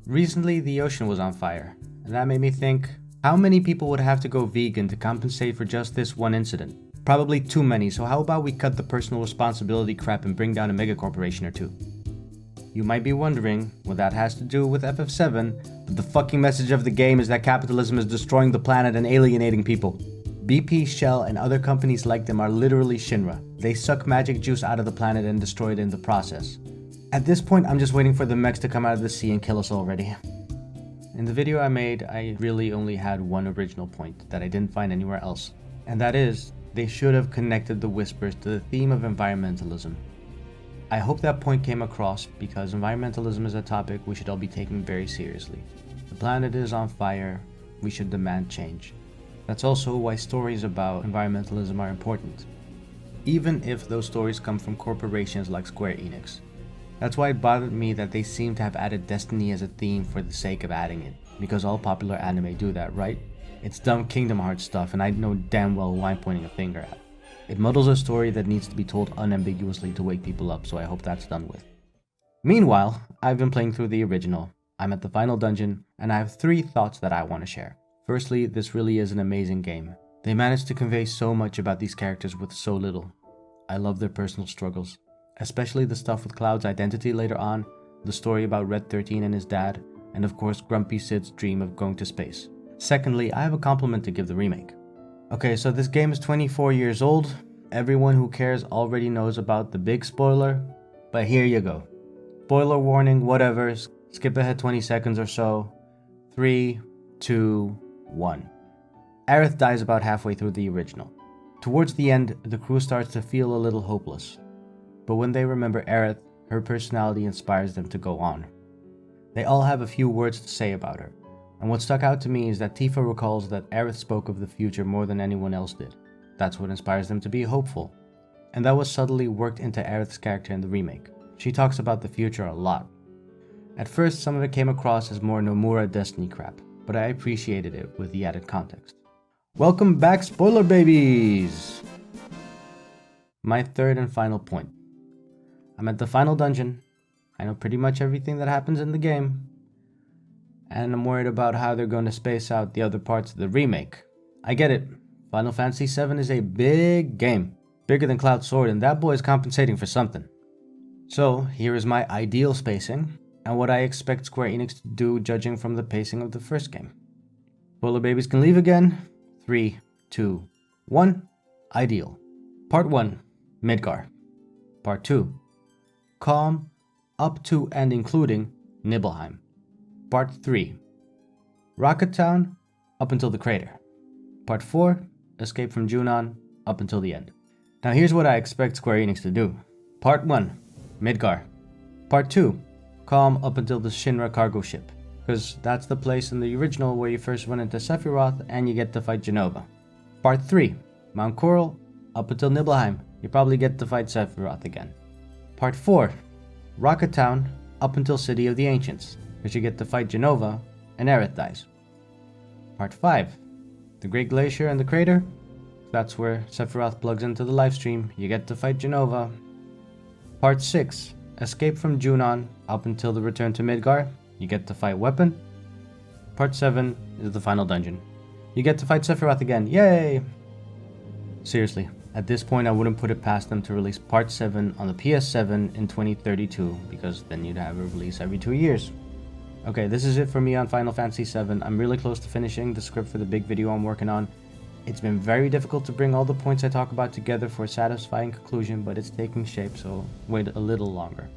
Recently, the ocean was on fire, and that made me think, how many people would have to go vegan to compensate for just this one incident? Probably too many, so how about we cut the personal responsibility crap and bring down a megacorporation or two? You might be wondering what that has to do with FF7, but the fucking message of the game is that capitalism is destroying the planet and alienating people. BP, Shell, and other companies like them are literally Shinra. They suck magic juice out of the planet and destroy it in the process. At this point, I'm just waiting for the mechs to come out of the sea and kill us already. In the video I made, I really only had one original point that I didn't find anywhere else. And that is, they should have connected the whispers to the theme of environmentalism. I hope that point came across because environmentalism is a topic we should all be taking very seriously. The planet is on fire, we should demand change. That's also why stories about environmentalism are important, even if those stories come from corporations like Square Enix. That's why it bothered me that they seem to have added Destiny as a theme for the sake of adding it, because all popular anime do that, right? It's dumb Kingdom Hearts stuff, and I know damn well who I'm pointing a finger at. It muddles a story that needs to be told unambiguously to wake people up, so I hope that's done with. Meanwhile, I've been playing through the original, I'm at the final dungeon, and I have 3 thoughts that I want to share. Firstly, this really is an amazing game. They managed to convey so much about these characters with so little. I love their personal struggles, especially the stuff with Cloud's identity later on, the story about Red 13 and his dad, and of course Grumpy Sid's dream of going to space. Secondly, I have a compliment to give the remake. Okay, so this game is 24 years old. Everyone who cares already knows about the big spoiler, but here you go. Spoiler warning, whatever, skip ahead 20 seconds or so. 3, 2, 1. Aerith dies about halfway through the original. Towards the end, the crew starts to feel a little hopeless. But when they remember Aerith, her personality inspires them to go on. They all have a few words to say about her. And what stuck out to me is that Tifa recalls that Aerith spoke of the future more than anyone else did. That's what inspires them to be hopeful. And that was subtly worked into Aerith's character in the remake. She talks about the future a lot. At first, some of it came across as more Nomura Destiny crap, but I appreciated it with the added context. Welcome back, spoiler babies! My third and final point. I'm at the final dungeon. I know pretty much everything that happens in the game. And I'm worried about how they're going to space out the other parts of the remake. I get it. Final Fantasy VII is a big game. Bigger than Cloud Sword, and that boy is compensating for something. So, here is my ideal spacing, and what I expect Square Enix to do judging from the pacing of the first game. Spoiler babies can leave again. 3, 2, 1. Ideal. Part 1. Midgar. Part 2. Calm, up to and including Nibelheim. Part 3. Rocket Town, up until the crater. Part 4. Escape from Junon, up until the end. Now here's what I expect Square Enix to do. Part 1. Midgar. Part 2. Calm up until the Shinra cargo ship, because that's the place in the original where you first run into Sephiroth and you get to fight Jenova. Part 3. Mount Coral, up until Nibelheim. You probably get to fight Sephiroth again. Part 4. Rocket Town, up until City of the Ancients, because you get to fight Jenova, and Aerith dies. Part 5. The Great Glacier and the Crater. That's where Sephiroth plugs into the livestream. You get to fight Jenova. Part 6. Escape from Junon, up until the return to Midgar. You get to fight Weapon. Part 7 is the final dungeon. You get to fight Sephiroth again. Yay! Seriously, at this point I wouldn't put it past them to release Part 7 on the PS7 in 2032, because then you'd have a release every 2 years. Okay, this is it for me on Final Fantasy VII. I'm really close to finishing the script for the big video I'm working on. It's been very difficult to bring all the points I talk about together for a satisfying conclusion, but it's taking shape, so wait a little longer.